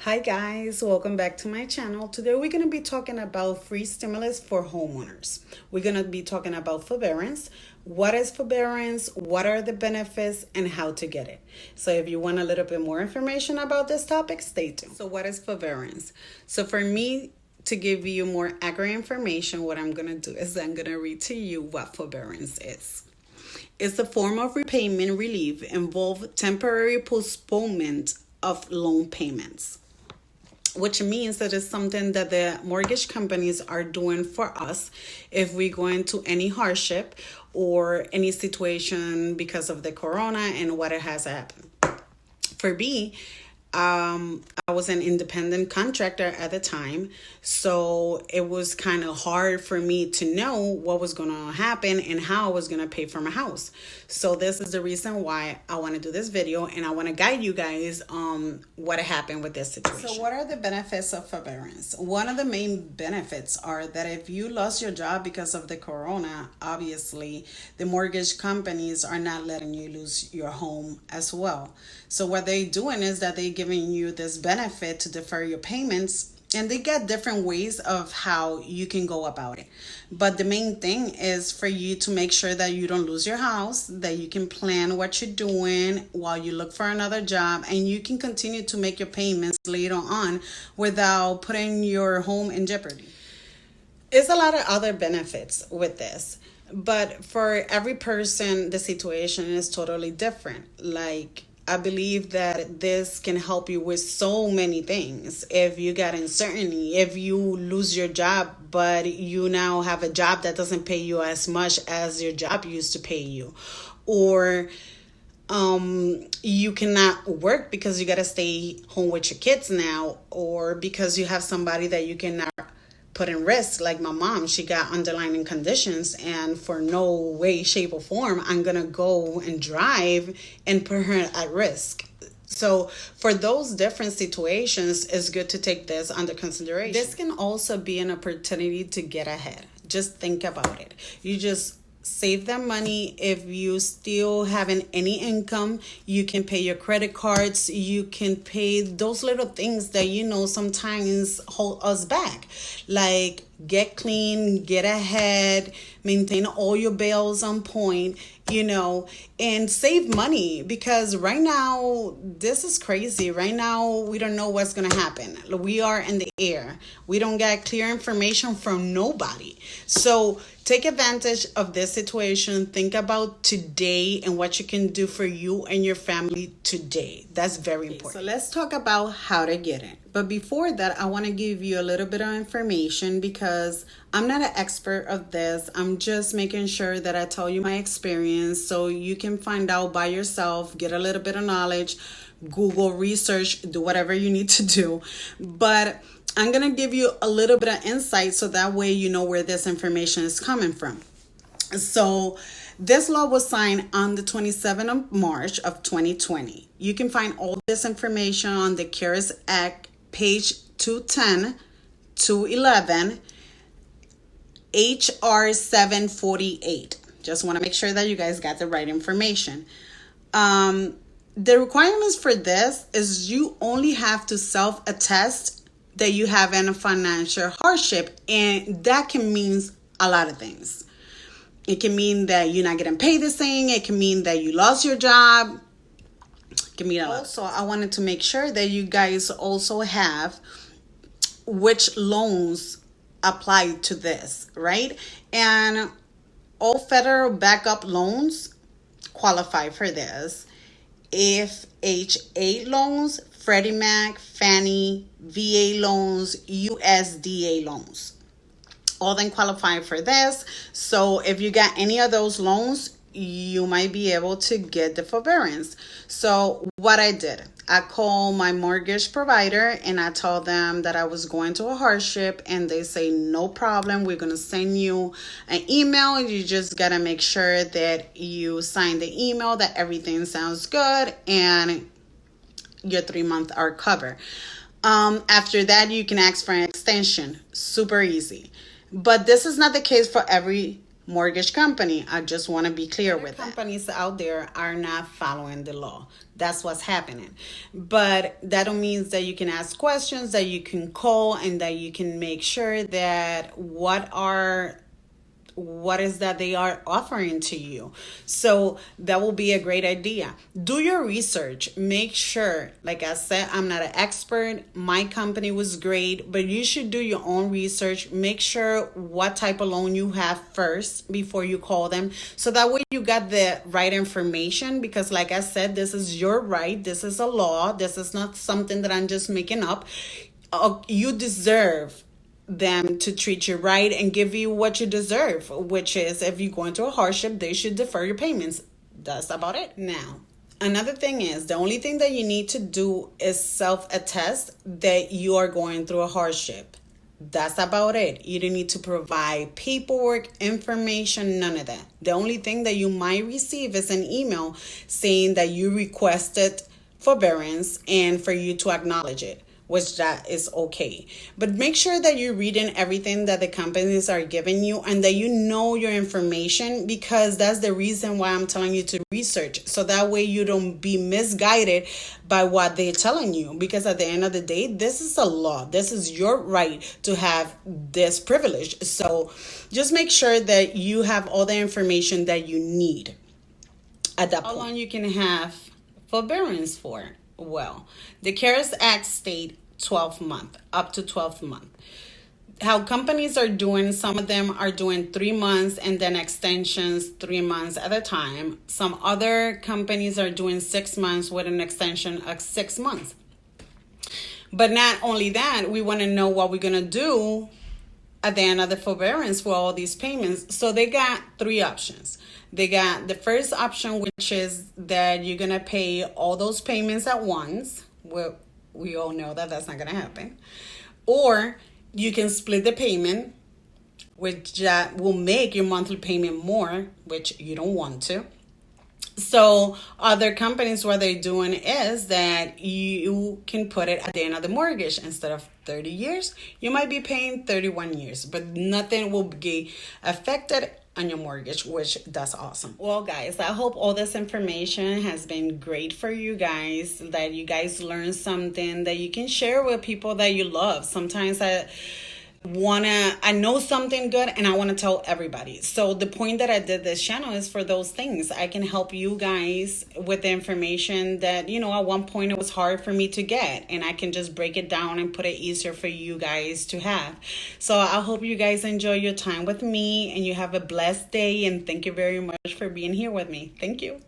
Hi guys, welcome back to my channel. Today we're going to be talking about free stimulus for homeowners. We're going to be talking about forbearance. What is forbearance? What are the benefits and how to get it? So if you want a little bit more information about this topic, stay tuned. So what is forbearance? So for me to give you more accurate information, what I'm going to do is I'm going to read to you what forbearance is. It's a form of repayment relief involve temporary postponement of loan payments, which means that it's something that the mortgage companies are doing for us if we go into any hardship or any situation because of the corona and what it has happened. For me, I was an independent contractor at the time, so it was kind of hard for me to know what was going to happen and how I was going to pay for my house. So this is the reason why I want to do this video, and I want to guide you guys on what happened with this situation. So what are the benefits of forbearance? One of the main benefits are that if you lost your job because of the corona, obviously the mortgage companies are not letting you lose your home as well. So what they're doing is that they're giving you this benefit to defer your payments, and they get different ways of how you can go about it. But the main thing is for you to make sure that you don't lose your house, that you can plan what you're doing while you look for another job, and you can continue to make your payments later on without putting your home in jeopardy. There's a lot of other benefits with this, but for every person, the situation is totally different. Like, I believe that this can help you with so many things. If you got uncertainty, if you lose your job, but you now have a job that doesn't pay you as much as your job used to pay you, or you cannot work because you got to stay home with your kids now, or because you have somebody that you cannot put in risk, like my mom. She got underlying conditions, and for no way, shape, or form I'm gonna go and drive and put her at risk. So for those different situations, it's good to take this under consideration. This can also be an opportunity to get ahead. Just think about it. You just save that money. If you still haven't any income, you can pay your credit cards, you can pay those little things that sometimes hold us back, like get clean, get ahead, maintain all your bills on point, and save money, because right now this is crazy. Right now we don't know what's going to happen. We are in the air. We don't get clear information from nobody. So take advantage of this situation. Think about today and what you can do for you and your family today. That's very important. So let's talk about how to get it. But before that, I want to give you a little bit of information, because I'm not an expert of this. I'm just making sure that I tell you my experience so you can find out by yourself, get a little bit of knowledge, Google research, do whatever you need to do. But I'm going to give you a little bit of insight so that way you know where this information is coming from. So this law was signed on the 27th of March of 2020. You can find all this information on the CARES Act, page 210, 211, HR 748. Just want to make sure that you guys got the right information. The requirements for this is you only have to self-attest that you have a financial hardship, and that can mean a lot of things. It can mean that you're not getting paid this thing. It can mean that you lost your job. It can mean a lot. Also, I wanted to make sure that you guys also have which loans apply to this, right? And all federal backup loans qualify for this. FHA loans, Freddie Mac, Fannie, VA loans, USDA loans, all then qualify for this. So if you got any of those loans, you might be able to get the forbearance. So what I did, I called my mortgage provider and I told them that I was going to a hardship, and they say no problem, we're going to send you an email. You just got to make sure that you sign the email, that everything sounds good, and your 3 months are covered. After that, you can ask for an extension. Super easy. But this is not the case for every mortgage company. I just want to be clear with that. Companies out there are not following the law. That's what's happening. But that don't mean that you can ask questions, that you can call, and that you can make sure that what is that they are offering to you. So that will be a great idea. Do your research. Make sure, like I said, I'm not an expert. My company was great, but you should do your own research. Make sure what type of loan you have first before you call them. So that way you got the right information, because like I said, this is your right. This is a law. This is not something that I'm just making up. You deserve them to treat you right and give you what you deserve, which is, if you go into a hardship, they should defer your payments. That's about it. Now, another thing is, the only thing that you need to do is self-attest that you are going through a hardship. That's about it. You don't need to provide paperwork, information, none of that. The only thing that you might receive is an email saying that you requested forbearance and for you to acknowledge it, which that is okay. But make sure that you're reading everything that the companies are giving you and that you know your information, because that's the reason why I'm telling you to research. So that way you don't be misguided by what they're telling you, because at the end of the day, this is a law. This is your right to have this privilege. So just make sure that you have all the information that you need at that point. How long you can have forbearance for? Well, the CARES Act state 12 months, up to 12 months. How companies are doing, some of them are doing 3 months and then extensions 3 months at a time. Some other companies are doing 6 months with an extension of 6 months. But not only that, we want to know what we're going to do at the end of the forbearance for all these payments. So they got 3 options. They got the first option, which is that you're going to pay all those payments at once. Well, we all know that that's not going to happen. Or you can split the payment, which will make your monthly payment more, which you don't want to. So other companies, what they're doing is that you can put it at the end of the mortgage. Instead of 30 years, you might be paying 31 years, but nothing will be affected on your mortgage, which that's awesome. Well, guys, I hope all this information has been great for you guys, that you guys learn something that you can share with people that you love. Sometimes I know something good and I want to tell everybody. So the point that I did this channel is for those things. I can help you guys with the information that, at one point it was hard for me to get, and I can just break it down and put it easier for you guys to have. So I hope you guys enjoy your time with me and you have a blessed day, and thank you very much for being here with me. Thank you.